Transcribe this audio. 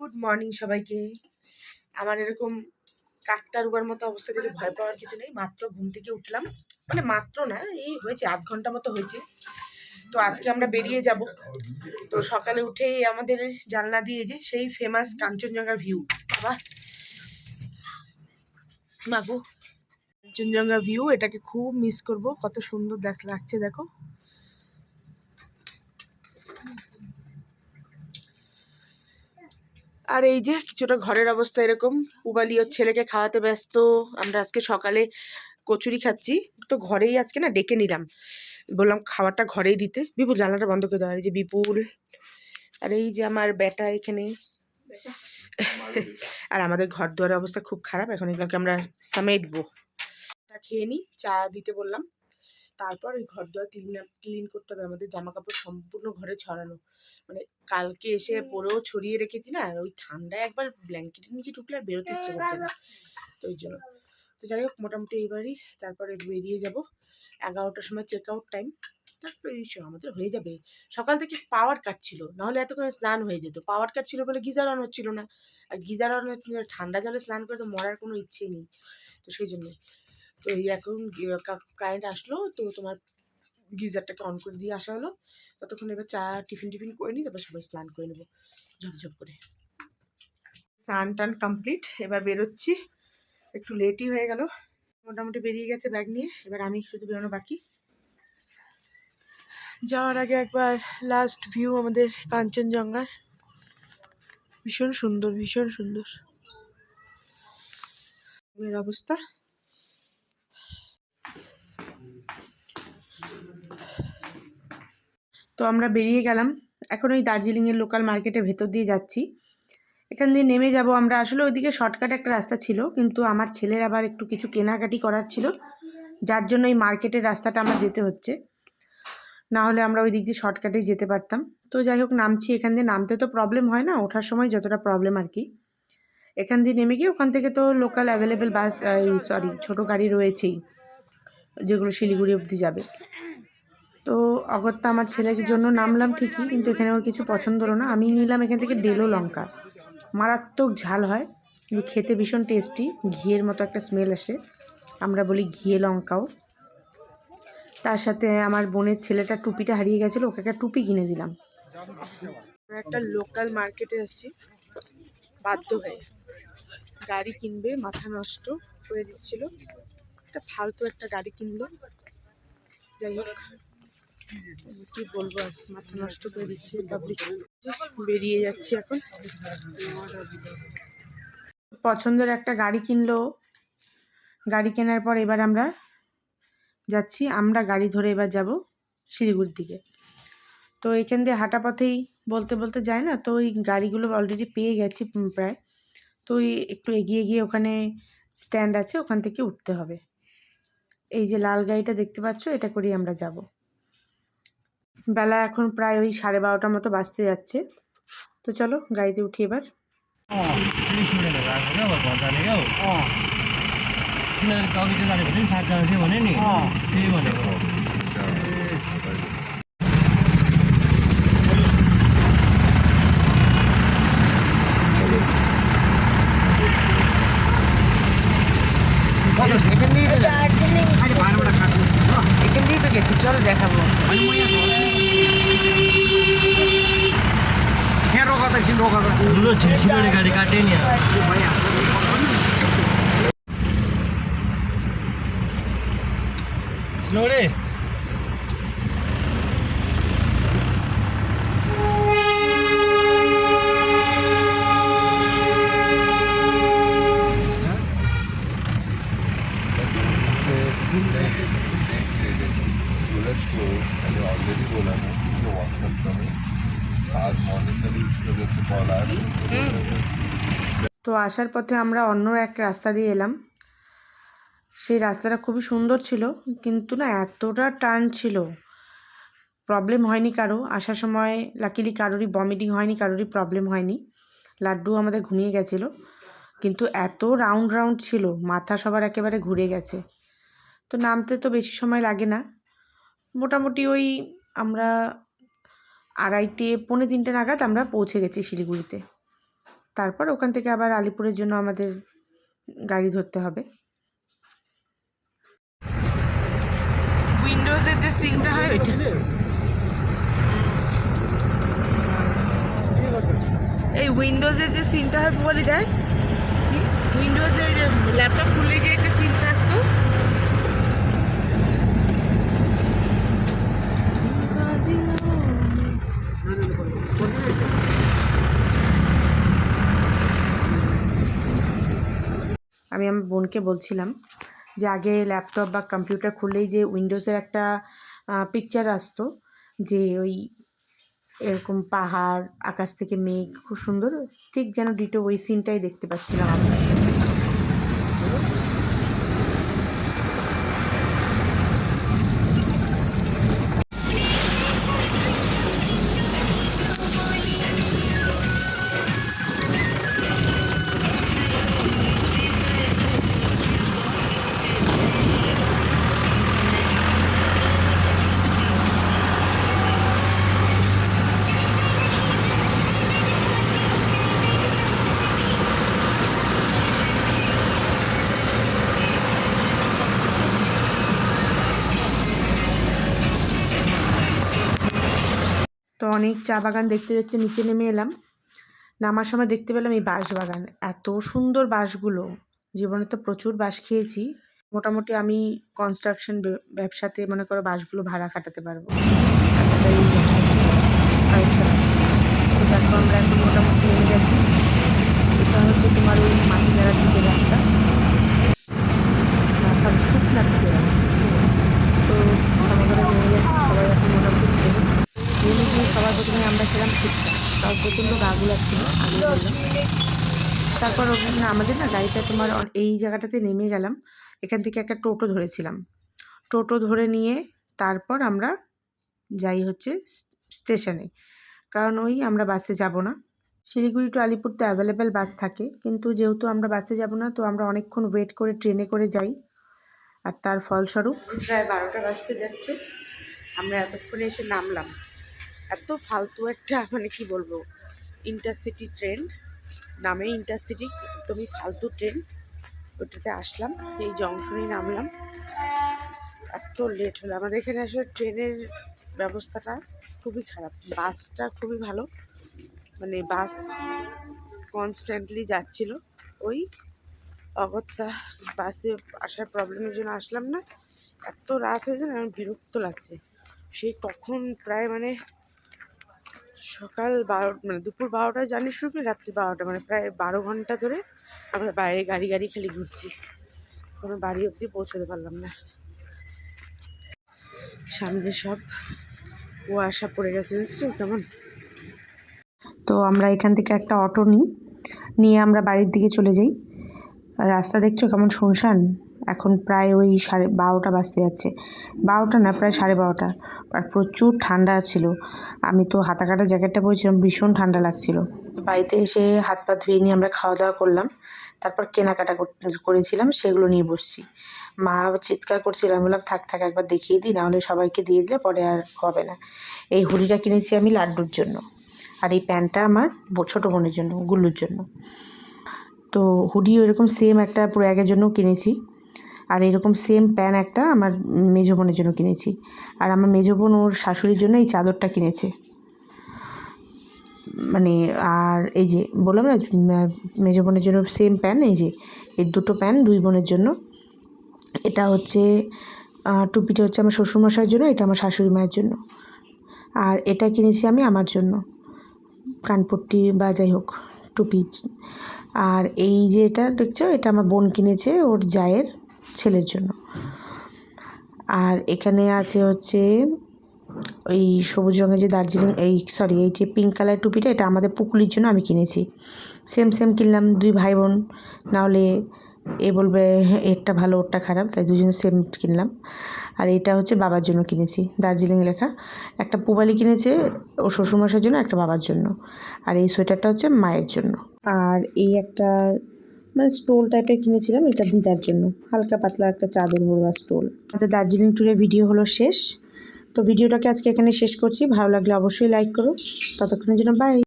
Good morning সবাইকে। আমার এরকম কাকটা রোগার মতো অবস্থা থেকে ভয় পাওয়ার কিছু নেই। মাত্র ঘুম থেকে উঠলাম, মানে মাত্র না, এই হয়েছে 8 ঘন্টা মতো হয়েছে। তো আজকে আমরা বেরিয়ে যাব। তো সকালে উঠেই আমাদের জানলা দিয়ে যে সেই ফেমাস কাঞ্চনজঙ্ঘা ভিউ, বাবা মাগো, কাঞ্চনজঙ্ঘা ভিউ, এটাকে খুব মিস করব। কত সুন্দর লাগছে দেখো। আর এই যে কিছুটা ঘরের অবস্থা এরকম, পুবালি ওর ছেলেকে খাওয়াতে ব্যস্ত। আমরা আজকে সকালে কচুরি খাচ্ছি, তো ঘরেই আজকে না ডেকে নিলাম, বললাম খাবারটা ঘরেই দিতে। বিপুল জানলাটা বন্ধ করে দেওয়া। এই যে বিপুল, আর এই যে আমার বেটা এখানে। আর আমাদের ঘর দুয়ারের অবস্থা খুব খারাপ, এখন এগুলোকে আমরা সামেটবো। খেয়ে নিই, চা দিতে বললাম। তারপর ওই ঘর দুয়ার ক্লিন করতে হবে। আমাদের জামা কাপড় সম্পূর্ণ ঘরে ছড়ানো, মানে কালকে এসে পরেও ছড়িয়ে রেখেছি না, ওই ঠান্ডায় একবার ব্ল্যাঙ্কেটের নিচে ঢুকলে আর বেরোতে ইচ্ছে করছে না, তো ওই জন্য। তো যাই হোক, মোটামুটি এইবারই তারপরে বেরিয়ে যাব। 11টার সময় চেক আউট টাইম। তারপরে এই আমাদের হয়ে যাবে। সকাল থেকে পাওয়ার কাট ছিল, নাহলে এত করে স্নান হয়ে যেত। পাওয়ার কাট ছিল বলে গিজার অন হচ্ছিল না, আর গিজার অন হচ্ছিল, ঠান্ডা জলে স্নান করে তো মরার কোনো ইচ্ছেই নেই। তো সেই জন্য তো এই এখন কারেন্ট আসলো, তো তোমার গিজারটাকে অন করে দিয়ে আসা হলো। ততক্ষণ এবার চা টিফিন করে নিই, তারপর সবাই স্নান করে নেবো ঝপঝপ করে। স্নান টান কমপ্লিট, এবার বেরোচ্ছি। একটু লেটই হয়ে গেল, মোটামুটি বেরিয়ে গেছে ব্যাগ নিয়ে। এবার আমি শুধু বেরোনো বাকি। যাওয়ার আগে একবার লাস্ট ভিউ আমাদের কাঞ্চনজঙ্ঘার। ভীষণ সুন্দর, ভীষণ সুন্দর এর অবস্থা। তো আমরা বেরিয়ে গেলাম এখন ওই দার্জিলিংয়ের লোকাল মার্কেটের ভেতর দিয়ে যাচ্ছি। এখান দিয়ে নেমে যাব আমরা। আসলে ওইদিকে শর্টকাট একটা রাস্তা ছিল, কিন্তু আমার ছেলের আবার একটু কিছু কেনাকাটি করার ছিল, যার জন্য এই মার্কেটের রাস্তাটা আমার যেতে হচ্ছে। না হলে আমরা ওই দিক দিয়ে শর্টকাটেই যেতে পারতাম। তো যাই হোক, নামছি। এখান দিয়ে নামতে তো প্রবলেম হয় না, ওঠার সময় যতটা প্রবলেম আর কি। এখান দিয়ে নেমে গিয়ে ওখান থেকে তো লোকাল অ্যাভেলেবেল বাস, ছোটো গাড়ি রয়েছেই, যেগুলো শিলিগুড়ি অবধি যাবে। তো অগত্যা আমার ছেলের জন্য নামলাম ঠিকই, কিন্তু এখানে ওর কিছু পছন্দ হলো না। আমি নিলাম এখান থেকে ডেলো লঙ্কা। মারাত্মক ঝাল হয়, কিন্তু খেতে ভীষণ টেস্টি, ঘিয়ের মতো একটা স্মেল আসে, আমরা বলি ঘিয়ে লঙ্কাও। তার সাথে আমার বোনের ছেলেটা টুপিটা হারিয়ে গেছিলো, ওকে একটা টুপি কিনে দিলাম। একটা লোকাল মার্কেটে আসছি বাধ্য হয়ে। গাড়ি কিনবে, মাথা নষ্ট করে দিচ্ছিল, একটা ফালতু একটা গাড়ি কিনলো। যাই হোক, কি বলবো, আর মাথা নষ্ট করে দিচ্ছে পাবলিক। বেরিয়ে যাচ্ছি এখন। পছন্দের একটা গাড়ি কিনলো। গাড়ি কেনার পর এবার আমরা যাচ্ছি, আমরা গাড়ি ধরে এবার যাব শিলিগুড়ির দিকে। তো এখান দিয়ে হাঁটা পথেই বলতে বলতে যায় না, তো ওই গাড়িগুলো অলরেডি পেয়ে গেছি প্রায়। তো ওই একটু এগিয়ে গিয়ে ওখানে স্ট্যান্ড আছে, ওখান থেকে উঠতে হবে। এই যে লাল গাড়িটা দেখতে পাচ্ছ, এটা করেই আমরা যাব। বেলা এখন প্রায় ওই 12:30টার মতো বাজতে যাচ্ছে। তো চলো গাড়িতে উঠি এবার। এখান দিয়েই তো গেছি, চলো দেখাবো। গাড়ি কাটে নিয়ে রে। सूरज को मैंने ऑलरेडी बोला था मुझे व्हाट्सएप करो, आज मॉर्निंग में भी उसकी वजह से कॉल आया। তো আসার পথে আমরা অন্য এক রাস্তা দিয়ে এলাম। সেই রাস্তাটা খুবই সুন্দর ছিল, কিন্তু না এতটা টার্ন ছিল, প্রবলেম হয়নি কারো আসার সময়। লাকিলি কারোরই ভমিটিং হয়নি, কারোরই প্রবলেম হয়নি। লাড্ডু আমাদের ঘুমিয়ে গেছিলো, কিন্তু এত রাউন্ড রাউন্ড ছিল, মাথা সবার একেবারে ঘুরে গেছে। তো নামতে তো বেশি সময় লাগে না, মোটামুটি ওই আমরা 2:30 পৌনে 3টে নাগাদ আমরা পৌঁছে গেছি শিলিগুড়িতে। তারপর ওখান থেকে আবার আলিপুরের জন্য আমাদের গাড়ি ধরতে হবে। উইন্ডোজের যে সিনটা হয় ওইটা, এই উইন্ডোজের যে সিনটা হয় বলি দেয়, উইন্ডোজে যে ল্যাপটপ খুললে যে একটা সিনটা আসতো, আমি আমার বোনকে বলছিলাম যে আগে ল্যাপটপ বা কম্পিউটার খুললেই যে উইন্ডোজের একটা পিকচার আসতো, যে ওই এরকম পাহাড়, আকাশ থেকে মেঘ, খুব সুন্দর, ঠিক যেন ডিটো ওই সিনটাই দেখতে পাচ্ছিলাম আমি। তো অনেক চা বাগান দেখতে দেখতে নিচে নেমে এলাম। নামার সময় দেখতে পেলাম এই বাঁশ বাগান, এত সুন্দর বাঁশগুলো, জীবনে তো প্রচুর বাঁশ খেয়েছি, মোটামুটি আমি কনস্ট্রাকশন ব্যবসাতে মনে করো বাঁশগুলো ভাড়া খাটাতে পারবো, এতটাই কালেকশন আছে। তো দেখো আমরা এখন মোটামুটি নেমে গেছি। এটা হচ্ছে তোমার ওই মাটি জায়গার দিকে রাস্তা, সব শুকনার দিকে রাস্তা। তো সমাগমে নেমে গেছি, সবাই এখন মোটামুটি স্টেজ নেমে গিয়ে সবার প্রথমে আমরা খেলাম ফুচকা, তাও প্রচণ্ড গা গুলাচ্ছিল আগে বললাম। তারপর ওখানে আমাদের না গাড়িটা তোমার এই জায়গাটাতে নেমে গেলাম, এখান থেকে একটা টোটো ধরেছিলাম, টোটো ধরে নিয়ে তারপর আমরা যাই হচ্ছে স্টেশনে, কারণ ওই আমরা বাসে যাব না। শিলিগুড়ি টু আলিপুর তো অ্যাভেলেবেল বাস থাকে, কিন্তু যেহেতু আমরা বাসে যাব না, তো আমরা অনেকক্ষণ ওয়েট করে ট্রেনে করে যাই, আর তার ফলস্বরূপ প্রায় 12টা বাজতে যাচ্ছে। আমরা এতক্ষণে এসে নামলাম। এত ফালতু একটা মানে কি বলবো, ইন্টারসিটি ট্রেন, নামে ইন্টারসিটি, একদমই ফালতু ট্রেন। ওটাতে আসলাম, এই জংশনে নামলাম, এত লেট হলো আমাদের এখানে। আসলে ট্রেনের ব্যবস্থাটা খুবই খারাপ, বাসটা খুবই ভালো, মানে বাস কনস্ট্যান্টলি যাচ্ছিল। ওই অগত্যা বাসে আসার প্রবলেমের জন্য আসলাম না, এত রাত হয়েছে না, আমার বিরক্ত লাগছে। সেই কখন প্রায় মানে সকাল 12 মানে দুপুর 12টায় জার্নি শুরু করি, রাত্রি 12টা, মানে প্রায় 12 ঘন্টা ধরে আমরা বাইরে গাড়ি খালি ঘুরছি, কোনো বাড়ি অবধি পৌঁছতে পারলাম না। সামনে সব কুয়াশা পড়ে গেছে, বুঝছো কেমন। তো আমরা এখান থেকে একটা অটো নিয়ে আমরা বাড়ির দিকে চলে যাই। রাস্তা দেখছো কেমন শুনশান, এখন প্রায় ওই 12:30 বাজতে যাচ্ছে, 12টা না প্রায় 12:30, আর প্রচুর ঠান্ডা ছিল। আমি তো হাতা কাটা জ্যাকেটটা পরেছিলাম, ভীষণ ঠান্ডা লাগছিল। বাড়িতে এসে হাত পা ধুয়ে নিয়ে আমরা খাওয়া দাওয়া করলাম, তারপর কেনাকাটা করেছিলাম, সেগুলো নিয়ে বসছি। মা চিৎকার করছিলাম, বললাম থাক থাক একবার দেখিয়ে দিই, নাহলে সবাইকে দিয়ে দিলে পরে আর হবে না। এই হুডিটা কিনেছি আমি লাড্ডুর জন্য, আর এই প্যান্টটা আমার ছোটো বোনের জন্য, গুল্লুর জন্য। তো হুডি ওইরকম সেম একটা প্রয়াগের জন্য কিনেছি, আর এরকম সেম প্যান্ট একটা আমার মেজো বোনের জন্য কিনেছি, আর আমার মেজো বোন ওর শাশুড়ির জন্য এই চাদরটা কিনেছে। মানে আর এই যে বললাম না মেজো বোনের জন্য সেম প্যান্ট, এই যে এই দুটো প্যান্ট দুই বোনের জন্য। এটা হচ্ছে টুপিটা হচ্ছে আমার শ্বশুরমশাইয়ের জন্য, এটা আমার শাশুড়ি মায়ের জন্য। আর এটা কিনেছি আমি আমার জন্য, কানপট্টি বা যাই হোক টুপি। আর এই যে এটা দেখছো, এটা আমার বোন কিনেছে ওর জায়ের ছেলের জন্য। আর এখানে আছে হচ্ছে ওই সবুজ রঙের যে দার্জিলিং, এই যে পিঙ্ক কালার টুপিটা, এটা আমাদের পুকুলির জন্য আমি কিনেছি। সেম কিনলাম দুই ভাই বোন, নাহলে এ বলবে এরটা ভালো ওরটা খারাপ, তাই দুজনে সেম কিনলাম। আর এটা হচ্ছে বাবার জন্য কিনেছি, দার্জিলিং লেখা। একটা পুবালি কিনেছে ওর শ্বশুরমশাইয়ের জন্য, একটা বাবার জন্য। আর এই সোয়েটারটা হচ্ছে মায়ের জন্য। আর এই একটা মানে স্টোল টাইপের কিনেছিলাম, এটা দিদার জন্য, হালকা পাতলা একটা চাদর ভরবা স্টোল। আমাদের দার্জিলিং ট্যুরের ভিডিও হলো শেষ। তো ভিডিওটাকে আজকে এখানে শেষ করছি, ভালো লাগলে অবশ্যই লাইক করো। ততক্ষণের জন্য বাই।